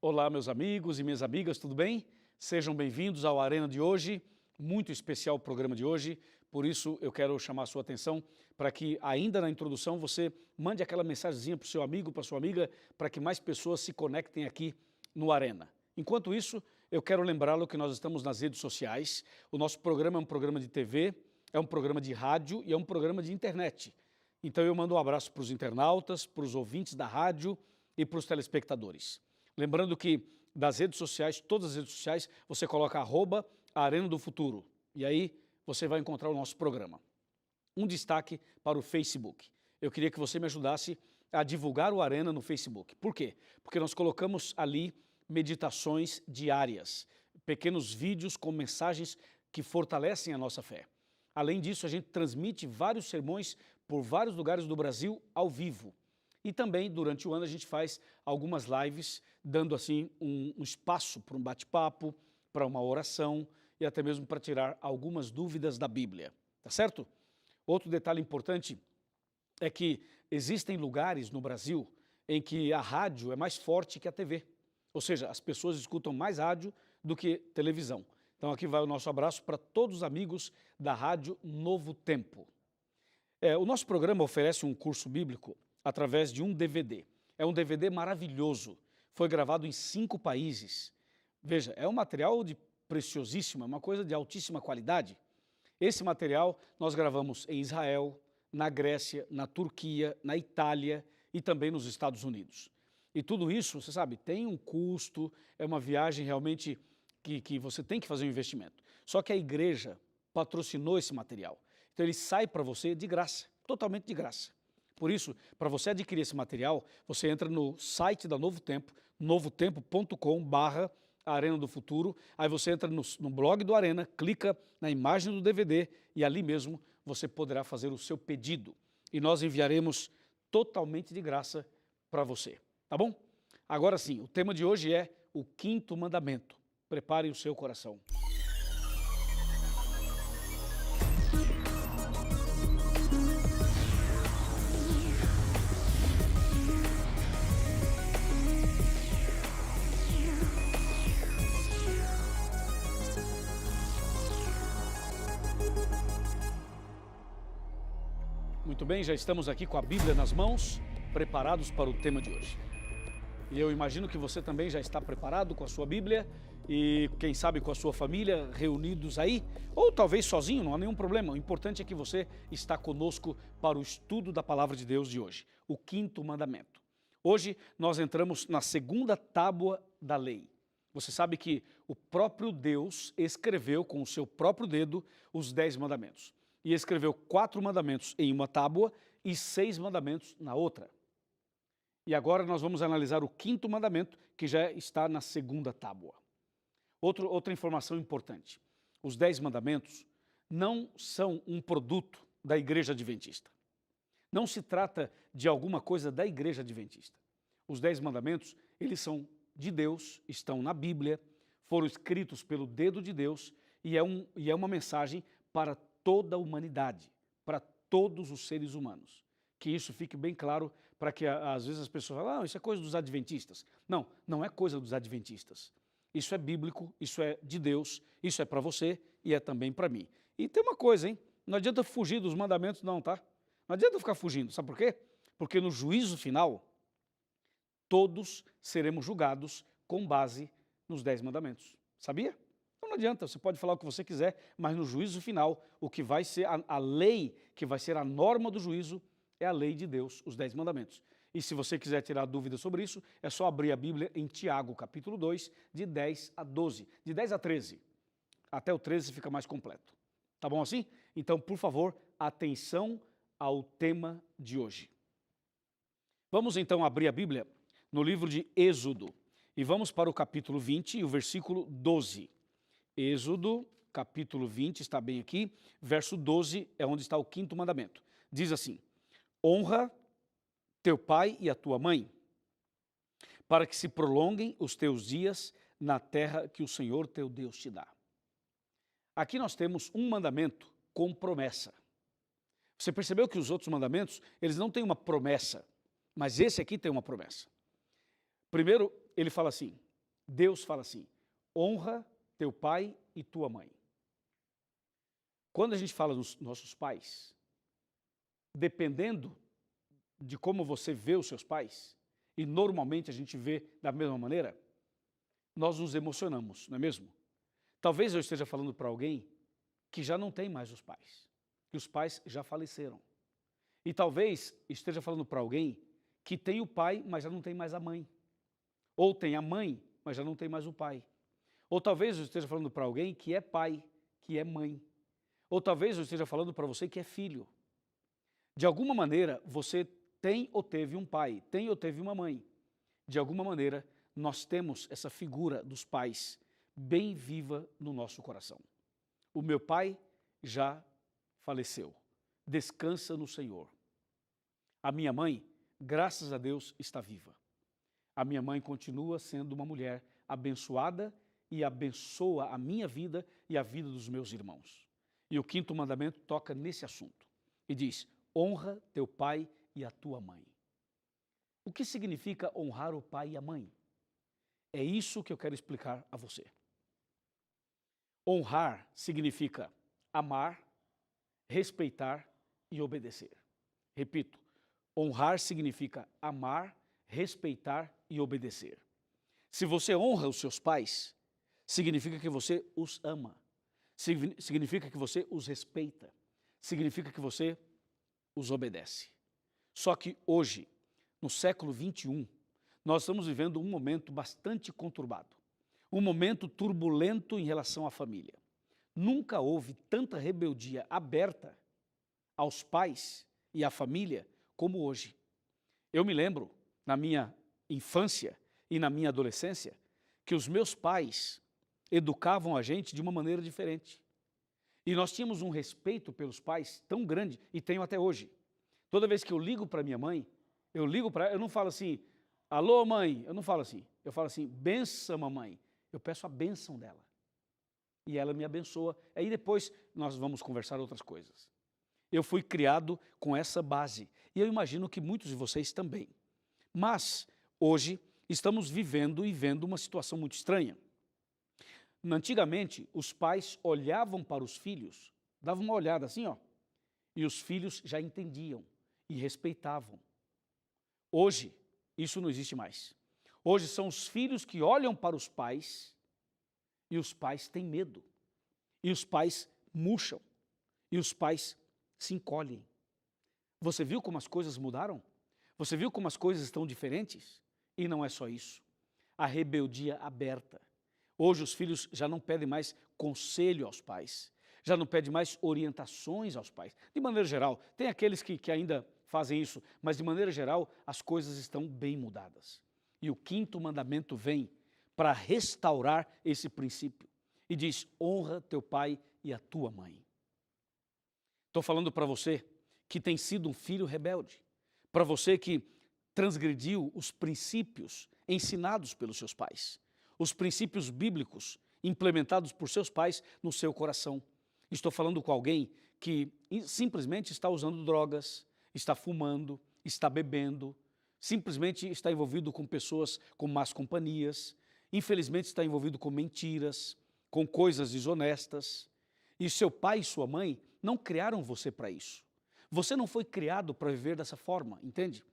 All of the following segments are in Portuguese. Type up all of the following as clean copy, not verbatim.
Olá, meus amigos e minhas amigas, tudo bem? Sejam bem-vindos ao Arena de hoje, muito especial o programa de hoje, por isso eu quero chamar a sua atenção para que ainda na introdução você mande aquela mensagenzinha para o seu amigo, para a sua amiga, para que mais pessoas se conectem aqui no Arena. Enquanto isso, eu quero lembrá-lo que nós estamos nas redes sociais, o nosso programa é um programa de TV, é um programa de rádio e é um programa de internet. Então eu mando um abraço para os internautas, para os ouvintes da rádio e para os telespectadores. Lembrando que das redes sociais, todas as redes sociais, você coloca @Arena do Futuro e aí você vai encontrar o nosso programa. Um destaque para o Facebook. Eu queria que você me ajudasse a divulgar o Arena no Facebook. Por quê? Porque nós colocamos ali meditações diárias, pequenos vídeos com mensagens que fortalecem a nossa fé. Além disso, a gente transmite vários sermões por vários lugares do Brasil ao vivo. E também, durante o ano, a gente faz algumas lives, dando assim um espaço para um bate-papo, para uma oração e até mesmo para tirar algumas dúvidas da Bíblia, tá certo? Outro detalhe importante é que existem lugares no Brasil em que a rádio é mais forte que a TV. Ou seja, as pessoas escutam mais rádio do que televisão. Então aqui vai o nosso abraço para todos os amigos da Rádio Novo Tempo. O nosso programa oferece um curso bíblico através de um DVD. É um DVD maravilhoso, foi gravado em 5 países. Veja, é um material preciosíssimo, é uma coisa de altíssima qualidade. Esse material nós gravamos em Israel, na Grécia, na Turquia, na Itália e também nos Estados Unidos. E tudo isso, você sabe, tem um custo, é uma viagem realmente que você tem que fazer um investimento. Só que a igreja patrocinou esse material. Então ele sai para você de graça, totalmente de graça. Por isso, para você adquirir esse material, você entra no site da Novo Tempo, novotempo.com/Arena do Futuro, aí você entra no blog do Arena, clica na imagem do DVD e ali mesmo você poderá fazer o seu pedido. E nós enviaremos totalmente de graça para você, tá bom? Agora sim, o tema de hoje é o 5º mandamento. Prepare o seu coração. Muito bem, já estamos aqui com a Bíblia nas mãos, preparados para o tema de hoje. E eu imagino que você também já está preparado com a sua Bíblia e, quem sabe, com a sua família, reunidos aí, ou talvez sozinho, não há nenhum problema. O importante é que você está conosco para o estudo da Palavra de Deus de hoje, o 5º mandamento. Hoje nós entramos na 2ª tábua da lei. Você sabe que o próprio Deus escreveu com o seu próprio dedo os 10 mandamentos. E escreveu 4 mandamentos em uma tábua e 6 mandamentos na outra. E agora nós vamos analisar o 5º mandamento, que já está na 2ª tábua. Outra informação importante, os 10 mandamentos não são um produto da Igreja Adventista. Não se trata de alguma coisa da Igreja Adventista. Os 10 mandamentos, eles são de Deus, estão na Bíblia, foram escritos pelo dedo de Deus e é uma mensagem para toda a humanidade, para todos os seres humanos. Que isso fique bem claro para que às vezes as pessoas falam, isso é coisa dos adventistas. Não, não é coisa dos adventistas. Isso é bíblico, isso é de Deus, isso é para você e é também para mim. E tem uma coisa, hein? Não adianta fugir dos mandamentos não, tá? Não adianta ficar fugindo, sabe por quê? Porque no juízo final, todos seremos julgados com base nos 10 mandamentos. Sabia? Então não adianta, você pode falar o que você quiser, mas no juízo final, o que vai ser a lei, que vai ser a norma do juízo, é a lei de Deus, os 10 mandamentos. E se você quiser tirar dúvidas sobre isso, é só abrir a Bíblia em Tiago, capítulo 2, de 10 a 12, de 10 a 13. Até o 13 fica mais completo. Tá bom assim? Então, por favor, atenção ao tema de hoje. Vamos então abrir a Bíblia no livro de Êxodo e vamos para o capítulo 20 e o versículo 12. Êxodo, capítulo 20, está bem aqui, verso 12 é onde está o 5º mandamento. Diz assim, honra teu pai e a tua mãe, para que se prolonguem os teus dias na terra que o Senhor teu Deus te dá. Aqui nós temos um mandamento com promessa. Você percebeu que os outros mandamentos, eles não têm uma promessa, mas esse aqui tem uma promessa. Primeiro, ele fala assim, Deus fala assim: honra teu pai e tua mãe. Quando a gente fala dos nossos pais, dependendo de como você vê os seus pais, e normalmente a gente vê da mesma maneira, nós nos emocionamos, não é mesmo? Talvez eu esteja falando para alguém que já não tem mais os pais, que os pais já faleceram. E talvez esteja falando para alguém que tem o pai, mas já não tem mais a mãe. Ou tem a mãe, mas já não tem mais o pai. Ou talvez eu esteja falando para alguém que é pai, que é mãe. Ou talvez eu esteja falando para você que é filho. De alguma maneira, você tem ou teve um pai, tem ou teve uma mãe. De alguma maneira, nós temos essa figura dos pais bem viva no nosso coração. O meu pai já faleceu. Descansa no Senhor. A minha mãe, graças a Deus, está viva. A minha mãe continua sendo uma mulher abençoada e abençoa a minha vida e a vida dos meus irmãos. E o quinto mandamento toca nesse assunto e diz: honra teu pai e a tua mãe. O que significa honrar o pai e a mãe? É isso que eu quero explicar a você. Honrar significa amar, respeitar e obedecer. Repito, honrar significa amar, respeitar e obedecer. Se você honra os seus pais, significa que você os ama, significa que você os respeita, significa que você os obedece. Só que hoje, no século 21, nós estamos vivendo um momento bastante conturbado, um momento turbulento em relação à família. Nunca houve tanta rebeldia aberta aos pais e à família como hoje. Eu me lembro, na minha infância e na minha adolescência, que os meus pais educavam a gente de uma maneira diferente. E nós tínhamos um respeito pelos pais tão grande, e tenho até hoje. Toda vez que eu ligo para minha mãe, eu ligo para ela, eu não falo assim, alô mãe, eu não falo assim. Eu falo assim, benção mamãe. Eu peço a bênção dela. E ela me abençoa. Aí depois nós vamos conversar outras coisas. Eu fui criado com essa base. E eu imagino que muitos de vocês também. Mas, hoje, estamos vivendo e vendo uma situação muito estranha. Antigamente, os pais olhavam para os filhos, davam uma olhada assim, ó, e os filhos já entendiam e respeitavam. Hoje, isso não existe mais. Hoje são os filhos que olham para os pais e os pais têm medo. E os pais murcham. E os pais se encolhem. Você viu como as coisas mudaram? Você viu como as coisas estão diferentes? E não é só isso. A rebeldia aberta. Hoje os filhos já não pedem mais conselho aos pais. Já não pedem mais orientações aos pais. De maneira geral, tem aqueles que ainda fazem isso, mas de maneira geral as coisas estão bem mudadas. E o quinto mandamento vem para restaurar esse princípio. E diz, honra teu pai e a tua mãe. Estou falando para você que tem sido um filho rebelde. Para você que transgrediu os princípios ensinados pelos seus pais. Os princípios bíblicos implementados por seus pais no seu coração. Estou falando com alguém que simplesmente está usando drogas, está fumando, está bebendo, simplesmente está envolvido com pessoas com más companhias, infelizmente está envolvido com mentiras, com coisas desonestas. E seu pai e sua mãe não criaram você para isso. Você não foi criado para viver dessa forma, entende?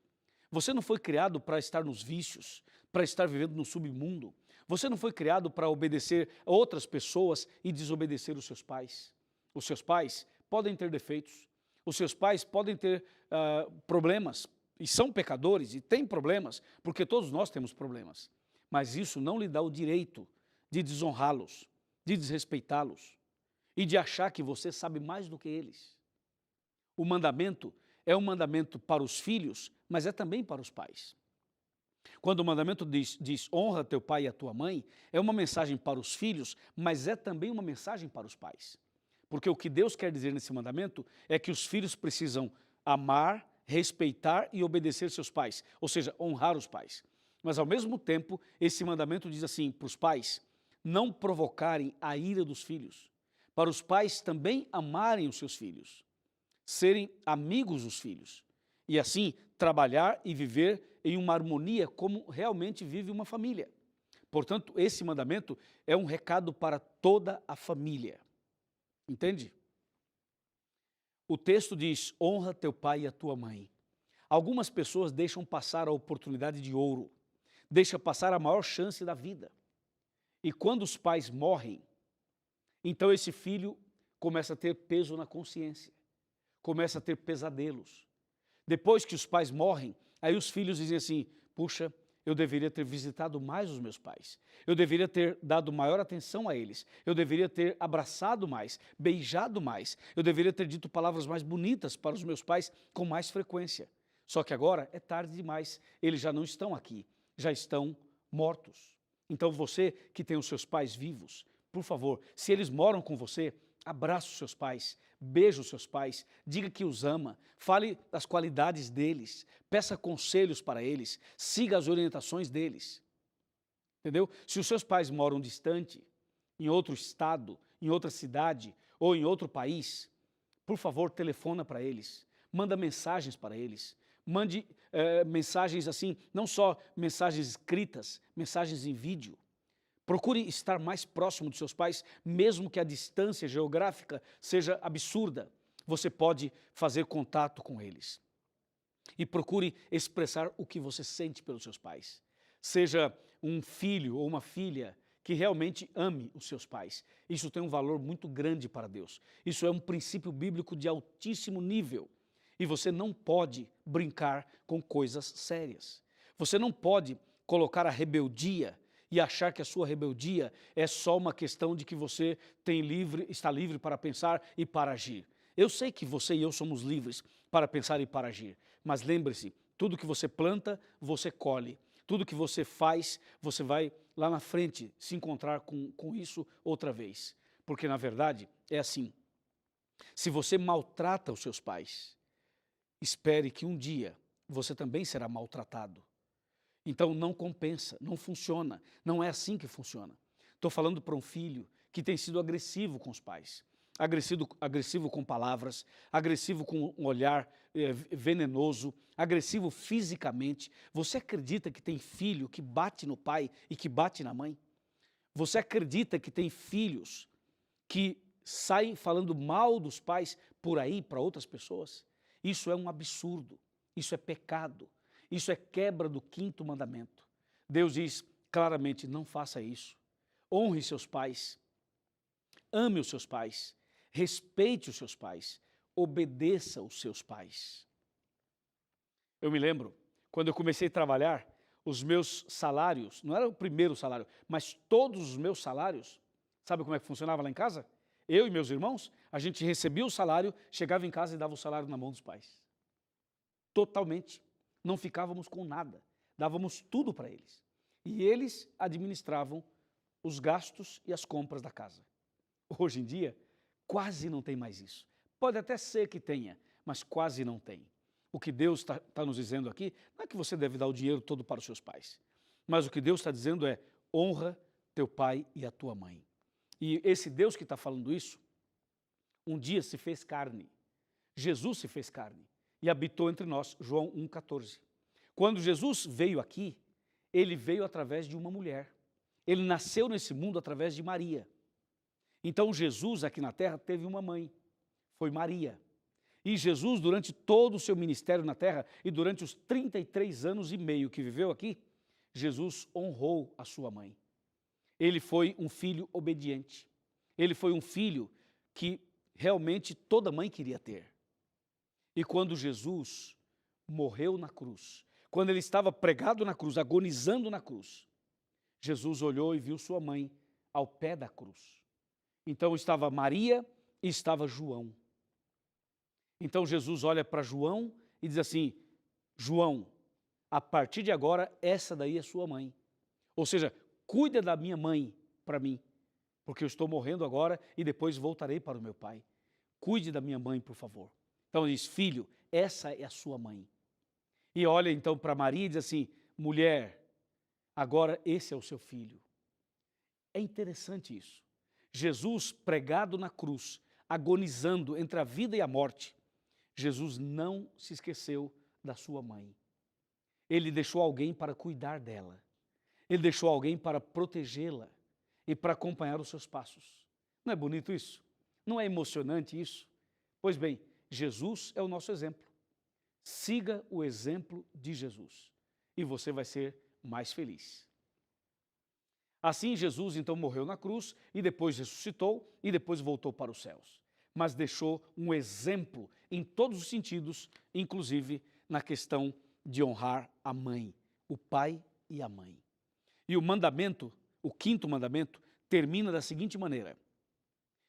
Você não foi criado para estar nos vícios, para estar vivendo no submundo. Você não foi criado para obedecer a outras pessoas e desobedecer os seus pais. Os seus pais podem ter defeitos, os seus pais podem ter problemas, e são pecadores, e têm problemas, porque todos nós temos problemas. Mas isso não lhe dá o direito de desonrá-los, de desrespeitá-los e de achar que você sabe mais do que eles. O mandamento é um mandamento para os filhos, mas é também para os pais. Quando o mandamento diz honra teu pai e a tua mãe, é uma mensagem para os filhos, mas é também uma mensagem para os pais. Porque o que Deus quer dizer nesse mandamento é que os filhos precisam amar, respeitar e obedecer seus pais, ou seja, honrar os pais. Mas ao mesmo tempo, esse mandamento diz assim para os pais, não provocarem a ira dos filhos, para os pais também amarem os seus filhos, serem amigos dos filhos, e assim trabalhar e viver em uma harmonia como realmente vive uma família. Portanto, esse mandamento é um recado para toda a família. Entende? O texto diz: honra teu pai e a tua mãe. Algumas pessoas deixam passar a oportunidade de ouro, deixam passar a maior chance da vida. E quando os pais morrem, então esse filho começa a ter peso na consciência, começa a ter pesadelos. Depois que os pais morrem, aí os filhos dizem assim: puxa, eu deveria ter visitado mais os meus pais, eu deveria ter dado maior atenção a eles, eu deveria ter abraçado mais, beijado mais, eu deveria ter dito palavras mais bonitas para os meus pais com mais frequência. Só que agora é tarde demais, eles já não estão aqui, já estão mortos. Então você que tem os seus pais vivos, por favor, se eles moram com você, abraça os seus pais, beije os seus pais, diga que os ama, fale das qualidades deles, peça conselhos para eles, siga as orientações deles. Entendeu? Se os seus pais moram distante, em outro estado, em outra cidade ou em outro país, por favor, telefona para eles, manda mensagens para eles, mande mensagens assim, não só mensagens escritas, mensagens em vídeo. Procure estar mais próximo dos seus pais, mesmo que a distância geográfica seja absurda. Você pode fazer contato com eles. E procure expressar o que você sente pelos seus pais. Seja um filho ou uma filha que realmente ame os seus pais. Isso tem um valor muito grande para Deus. Isso é um princípio bíblico de altíssimo nível. E você não pode brincar com coisas sérias. Você não pode colocar a rebeldia e achar que a sua rebeldia é só uma questão de que você está livre para pensar e para agir. Eu sei que você e eu somos livres para pensar e para agir, mas lembre-se, tudo que você planta, você colhe. Tudo que você faz, você vai lá na frente se encontrar com isso outra vez. Porque, na verdade, é assim. Se você maltrata os seus pais, espere que um dia você também será maltratado. Então não compensa, não funciona, não é assim que funciona. Estou falando para um filho que tem sido agressivo com os pais, agressivo com palavras, agressivo com um olhar venenoso, agressivo fisicamente. Você acredita que tem filho que bate no pai e que bate na mãe? Você acredita que tem filhos que saem falando mal dos pais por aí para outras pessoas? Isso é um absurdo, isso é pecado. Isso é quebra do 5º mandamento. Deus diz claramente: não faça isso. Honre seus pais, ame os seus pais, respeite os seus pais, obedeça os seus pais. Eu me lembro, quando eu comecei a trabalhar, os meus salários, não era o primeiro salário, mas todos os meus salários, sabe como é que funcionava lá em casa? Eu e meus irmãos, a gente recebia o salário, chegava em casa e dava o salário na mão dos pais. Totalmente. Não ficávamos com nada, dávamos tudo para eles. E eles administravam os gastos e as compras da casa. Hoje em dia, quase não tem mais isso. Pode até ser que tenha, mas quase não tem. O que Deus está nos dizendo aqui, não é que você deve dar o dinheiro todo para os seus pais, mas o que Deus está dizendo é: honra teu pai e a tua mãe. E esse Deus que está falando isso, um dia se fez carne. Jesus se fez carne e habitou entre nós, João 1,14. Quando Jesus veio aqui, ele veio através de uma mulher. Ele nasceu nesse mundo através de Maria. Então Jesus aqui na terra teve uma mãe, foi Maria. E Jesus, durante todo o seu ministério na terra e durante os 33 anos e meio que viveu aqui, Jesus honrou a sua mãe. Ele foi um filho obediente. Ele foi um filho que realmente toda mãe queria ter. E quando Jesus morreu na cruz, quando ele estava pregado na cruz, agonizando na cruz, Jesus olhou e viu sua mãe ao pé da cruz. Então estava Maria e estava João. Então Jesus olha para João e diz assim: João, a partir de agora, essa daí é sua mãe. Ou seja, cuida da minha mãe para mim, porque eu estou morrendo agora e depois voltarei para o meu pai. Cuide da minha mãe, por favor. Então ele diz: filho, essa é a sua mãe. E olha então para Maria e diz assim: mulher, agora esse é o seu filho. É interessante isso. Jesus pregado na cruz, agonizando entre a vida e a morte, Jesus não se esqueceu da sua mãe. Ele deixou alguém para cuidar dela. Ele deixou alguém para protegê-la e para acompanhar os seus passos. Não é bonito isso? Não é emocionante isso? Pois bem, Jesus é o nosso exemplo. Siga o exemplo de Jesus e você vai ser mais feliz. Assim, Jesus então morreu na cruz e depois ressuscitou e depois voltou para os céus. Mas deixou um exemplo em todos os sentidos, inclusive na questão de honrar a mãe, o pai e a mãe. E o mandamento, o quinto mandamento, termina da seguinte maneira.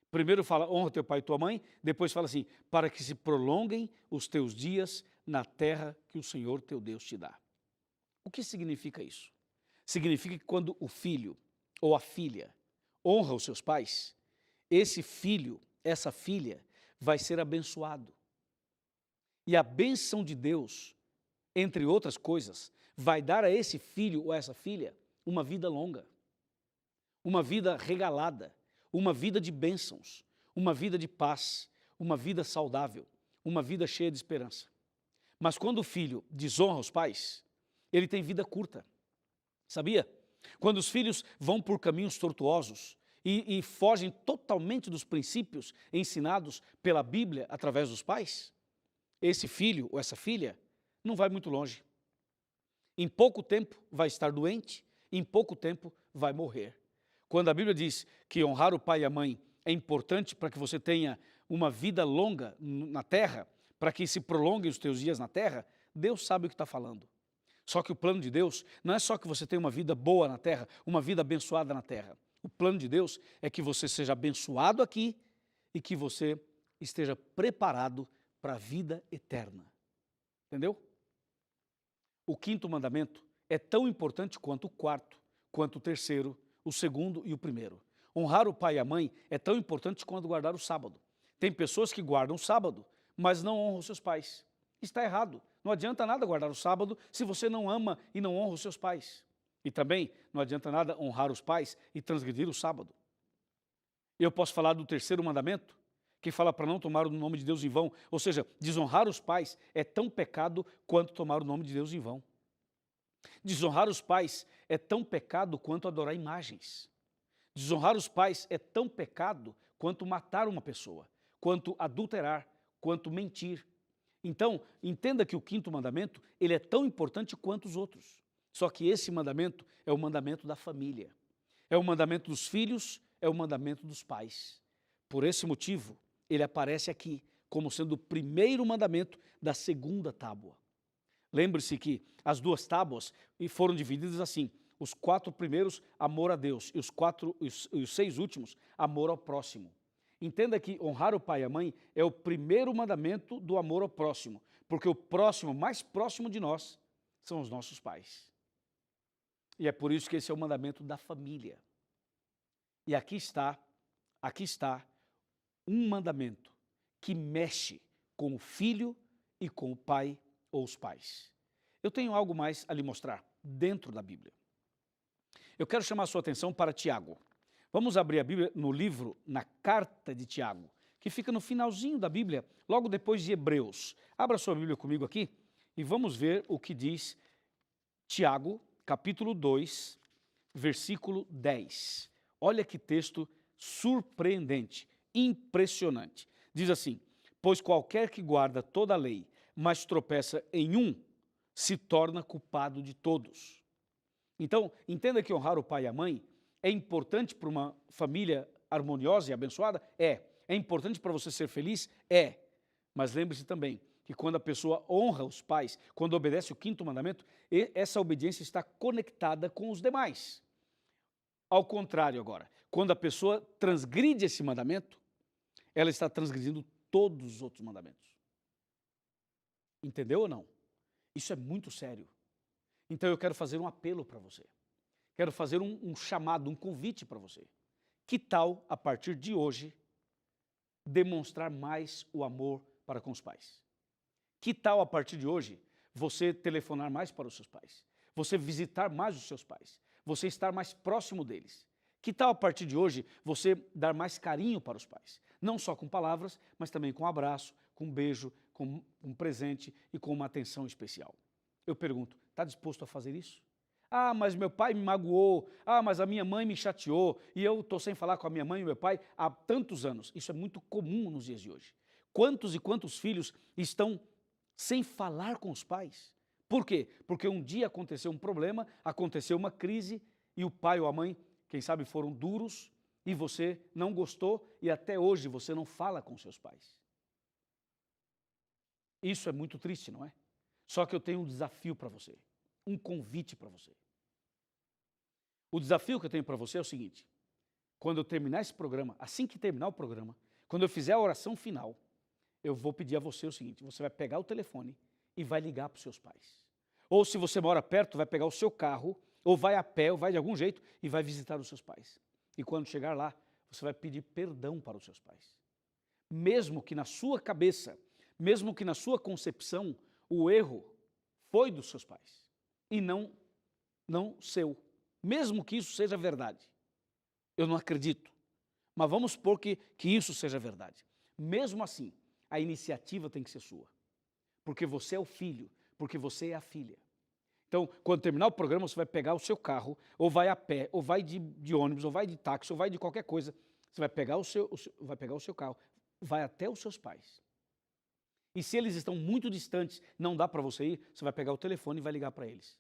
Primeiro fala, honra teu pai e tua mãe, depois fala assim, para que se prolonguem os teus dias na terra que o Senhor teu Deus te dá. O que significa isso? Significa que quando o filho ou a filha honra os seus pais, esse filho, essa filha, vai ser abençoado. E a bênção de Deus, entre outras coisas, vai dar a esse filho ou a essa filha uma vida longa, uma vida regalada, uma vida de bênçãos, uma vida de paz, uma vida saudável, uma vida cheia de esperança. Mas quando o filho desonra os pais, ele tem vida curta. Sabia? Quando os filhos vão por caminhos tortuosos e fogem totalmente dos princípios ensinados pela Bíblia através dos pais, esse filho ou essa filha não vai muito longe. Em pouco tempo vai estar doente, em pouco tempo vai morrer. Quando a Bíblia diz que honrar o pai e a mãe é importante para que você tenha uma vida longa na terra, para que se prolonguem os teus dias na terra, Deus sabe o que está falando. Só que o plano de Deus não é só que você tenha uma vida boa na terra, uma vida abençoada na terra. O plano de Deus é que você seja abençoado aqui e que você esteja preparado para a vida eterna. Entendeu? O quinto mandamento é tão importante quanto o quarto, quanto o terceiro, o segundo e o primeiro. Honrar o pai e a mãe é tão importante quanto guardar o sábado. Tem pessoas que guardam o sábado, mas não honram os seus pais. Está errado. Não adianta nada guardar o sábado se você não ama e não honra os seus pais. E também não adianta nada honrar os pais e transgredir o sábado. Eu posso falar do terceiro mandamento, que fala para não tomar o nome de Deus em vão. Ou seja, desonrar os pais é tão pecado quanto tomar o nome de Deus em vão. Desonrar os pais é tão pecado quanto adorar imagens. Desonrar os pais é tão pecado quanto matar uma pessoa, quanto adulterar, quanto mentir. Então, entenda que o quinto mandamento, ele é tão importante quanto os outros. Só que esse mandamento é o mandamento da família. É o mandamento dos filhos, é o mandamento dos pais. Por esse motivo, ele aparece aqui como sendo o primeiro mandamento da segunda tábua. Lembre-se que as duas tábuas foram divididas assim, os 4 primeiros, amor a Deus, e os 6 últimos, amor ao próximo. Entenda que honrar o pai e a mãe é o primeiro mandamento do amor ao próximo, porque o próximo, mais próximo de nós, são os nossos pais. E é por isso que esse é o mandamento da família. E aqui está um mandamento que mexe com o filho e com o pai ou os pais. Eu tenho algo mais a lhe mostrar dentro da Bíblia. Eu quero chamar a sua atenção para Tiago. Vamos abrir a Bíblia no livro, na carta de Tiago, que fica no finalzinho da Bíblia, logo depois de Hebreus. Abra sua Bíblia comigo aqui e vamos ver o que diz Tiago, capítulo 2, versículo 10. Olha que texto surpreendente, impressionante. Diz assim, pois qualquer que guarda toda a lei, mas tropeça em um, se torna culpado de todos. Então, entenda que honrar o pai e a mãe é importante para uma família harmoniosa e abençoada? É. É importante para você ser feliz? É. Mas lembre-se também que quando a pessoa honra os pais, quando obedece o quinto mandamento, essa obediência está conectada com os demais. Ao contrário agora, quando a pessoa transgride esse mandamento, ela está transgredindo todos os outros mandamentos. Entendeu ou não? Isso é muito sério. Então eu quero fazer um apelo para você. Quero fazer um chamado, um convite para você. Que tal, a partir de hoje, demonstrar mais o amor para com os pais? Que tal, a partir de hoje, você telefonar mais para os seus pais? Você visitar mais os seus pais? Você estar mais próximo deles? Que tal, a partir de hoje, você dar mais carinho para os pais? Não só com palavras, mas também com um abraço, com um beijo, com um presente e com uma atenção especial. Eu pergunto, está disposto a fazer isso? Ah, mas meu pai me magoou. Ah, mas a minha mãe me chateou. E eu estou sem falar com a minha mãe e meu pai há tantos anos. Isso é muito comum nos dias de hoje. Quantos e quantos filhos estão sem falar com os pais? Por quê? Porque um dia aconteceu um problema, aconteceu uma crise e o pai ou a mãe, quem sabe, foram duros e você não gostou e até hoje você não fala com seus pais. Isso é muito triste, não é? Só que eu tenho um desafio para você, um convite para você. O desafio que eu tenho para você é o seguinte: quando eu terminar esse programa, assim que terminar o programa, quando eu fizer a oração final, eu vou pedir a você o seguinte: você vai pegar o telefone e vai ligar para os seus pais. Ou se você mora perto, vai pegar o seu carro, ou vai a pé, ou vai de algum jeito e vai visitar os seus pais. E quando chegar lá, você vai pedir perdão para os seus pais. Mesmo que na sua cabeça, mesmo que na sua concepção, o erro foi dos seus pais e não seu. Mesmo que isso seja verdade. Eu não acredito, mas vamos supor que isso seja verdade. Mesmo assim, a iniciativa tem que ser sua, porque você é o filho, porque você é a filha. Então, quando terminar o programa, você vai pegar o seu carro, ou vai a pé, ou vai de ônibus, ou vai de táxi, ou vai de qualquer coisa. Você vai pegar o seu carro, vai até os seus pais. E se eles estão muito distantes, não dá para você ir, você vai pegar o telefone e vai ligar para eles.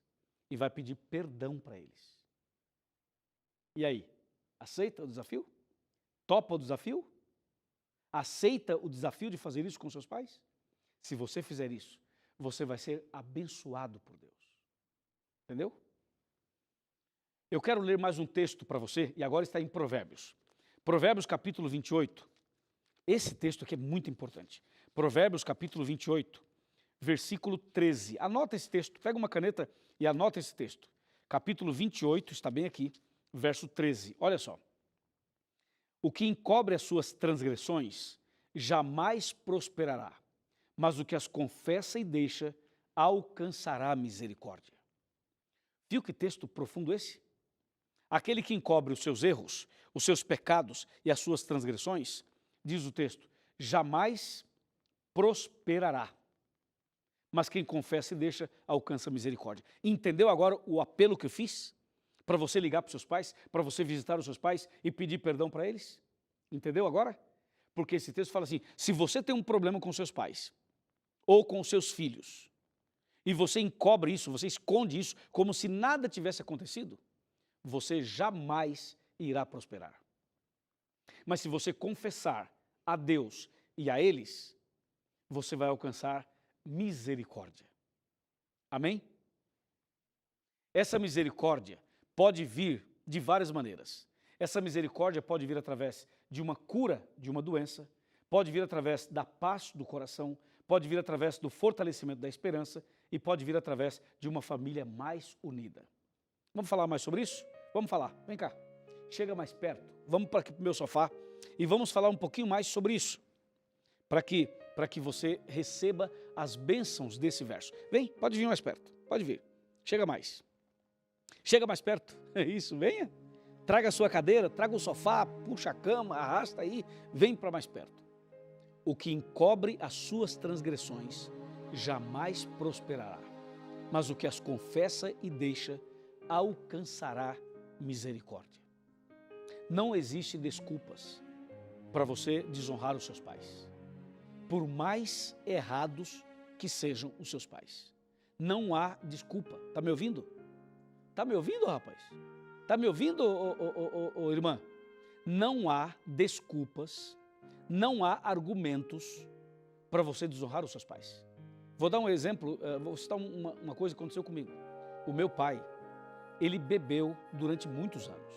E vai pedir perdão para eles. E aí, aceita o desafio? Topa o desafio? Aceita o desafio de fazer isso com seus pais? Se você fizer isso, você vai ser abençoado por Deus. Entendeu? Eu quero ler mais um texto para você, e agora está em Provérbios. Provérbios capítulo 28. Esse texto aqui é muito importante. Provérbios capítulo 28, versículo 13. Anota esse texto, pega uma caneta e anota esse texto. Capítulo 28, está bem aqui, verso 13. Olha só. O que encobre as suas transgressões jamais prosperará, mas o que as confessa e deixa alcançará misericórdia. Viu que texto profundo esse? Aquele que encobre os seus erros, os seus pecados e as suas transgressões, diz o texto, jamais prosperará. Mas quem confessa e deixa, alcança misericórdia. Entendeu agora o apelo que eu fiz? Para você ligar para os seus pais, para você visitar os seus pais e pedir perdão para eles? Entendeu agora? Porque esse texto fala assim, se você tem um problema com seus pais, ou com seus filhos, e você encobre isso, você esconde isso, como se nada tivesse acontecido, você jamais irá prosperar. Mas se você confessar a Deus e a eles, você vai alcançar misericórdia. Amém? Essa misericórdia pode vir de várias maneiras. Essa misericórdia pode vir através de uma cura de uma doença, pode vir através da paz do coração, pode vir através do fortalecimento da esperança e pode vir através de uma família mais unida. Vamos falar mais sobre isso? Vamos falar. Vem cá. Chega mais perto. Vamos para aqui para o meu sofá e vamos falar um pouquinho mais sobre isso. Para que você receba as bênçãos desse verso. Vem, pode vir mais perto. Pode vir. Chega mais. Chega mais perto. É isso, venha. Traga a sua cadeira, traga o sofá, puxa a cama, arrasta aí, vem para mais perto. O que encobre as suas transgressões jamais prosperará, mas o que as confessa e deixa alcançará misericórdia. Não existe desculpas para você desonrar os seus pais, por mais errados que sejam os seus pais. Não há desculpa. Está me ouvindo? Está me ouvindo, rapaz? Está me ouvindo, irmã? Não há desculpas, não há argumentos para você desonrar os seus pais. Vou dar um exemplo, vou citar uma coisa que aconteceu comigo. O meu pai, ele bebeu durante muitos anos,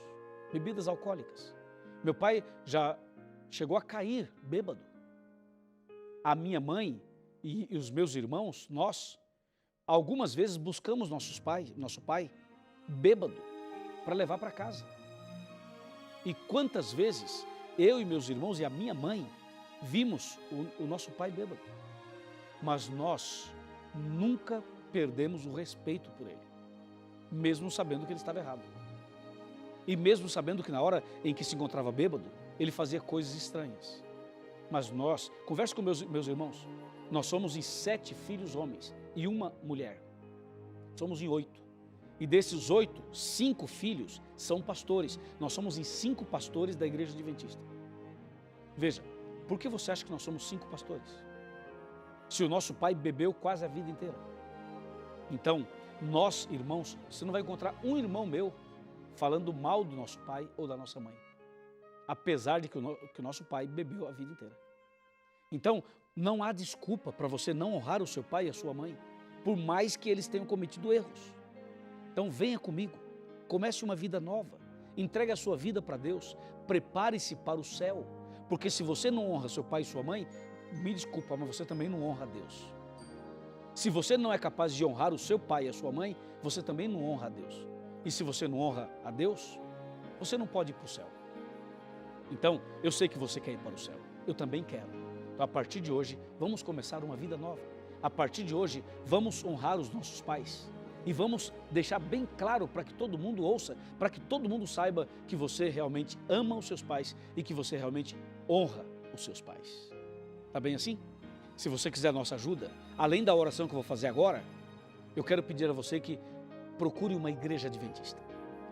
bebidas alcoólicas. Meu pai já chegou a cair bêbado. A minha mãe e os meus irmãos, nós, algumas vezes buscamos nosso pai bêbado para levar para casa. E quantas vezes eu e meus irmãos e a minha mãe vimos o nosso pai bêbado. Mas nós nunca perdemos o respeito por ele, mesmo sabendo que ele estava errado. E mesmo sabendo que na hora em que se encontrava bêbado, ele fazia coisas estranhas. Mas nós, converso com meus irmãos, nós somos em 7 filhos homens e uma mulher. Somos em 8. E desses 8, 5 filhos são pastores. Nós somos em 5 pastores da Igreja Adventista. Veja, por que você acha que nós somos 5 pastores? Se o nosso pai bebeu quase a vida inteira. Então, nós, irmãos, você não vai encontrar um irmão meu falando mal do nosso pai ou da nossa mãe. Apesar de que o nosso pai bebeu a vida inteira. Então, não há desculpa para você não honrar o seu pai e a sua mãe, por mais que eles tenham cometido erros. Então venha comigo, comece uma vida nova, entregue a sua vida para Deus, prepare-se para o céu, porque se você não honra seu pai e sua mãe, me desculpa, mas você também não honra a Deus. Se você não é capaz de honrar o seu pai e a sua mãe, você também não honra a Deus. E se você não honra a Deus, você não pode ir para o céu. Então, eu sei que você quer ir para o céu, eu também quero. Então, a partir de hoje, vamos começar uma vida nova. A partir de hoje, vamos honrar os nossos pais. E vamos deixar bem claro para que todo mundo ouça, para que todo mundo saiba que você realmente ama os seus pais e que você realmente honra os seus pais. Tá bem assim? Se você quiser a nossa ajuda, além da oração que eu vou fazer agora, eu quero pedir a você que procure uma igreja adventista.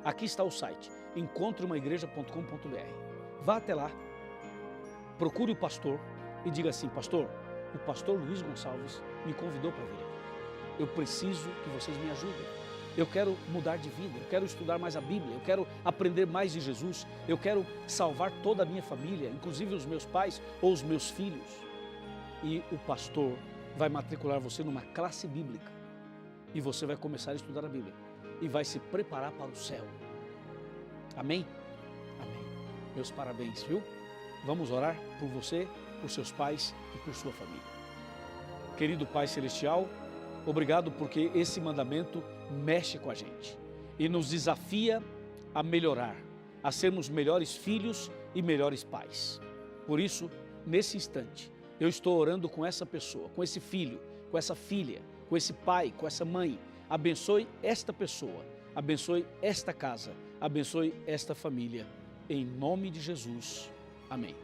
Aqui está o site, encontreumaigreja.com.br. Vá até lá, procure o pastor e diga assim: pastor, o pastor Luiz Gonçalves me convidou para vir aqui. Eu preciso que vocês me ajudem. Eu quero mudar de vida, eu quero estudar mais a Bíblia, eu quero aprender mais de Jesus, eu quero salvar toda a minha família, inclusive os meus pais ou os meus filhos. E o pastor vai matricular você numa classe bíblica e você vai começar a estudar a Bíblia e vai se preparar para o céu. Amém? Amém. Meus parabéns, viu? Vamos orar por você, por seus pais e por sua família. Querido Pai Celestial, obrigado porque esse mandamento mexe com a gente e nos desafia a melhorar, a sermos melhores filhos e melhores pais. Por isso, nesse instante, eu estou orando com essa pessoa, com esse filho, com essa filha, com esse pai, com essa mãe. Abençoe esta pessoa, abençoe esta casa, abençoe esta família. Em nome de Jesus. Amém.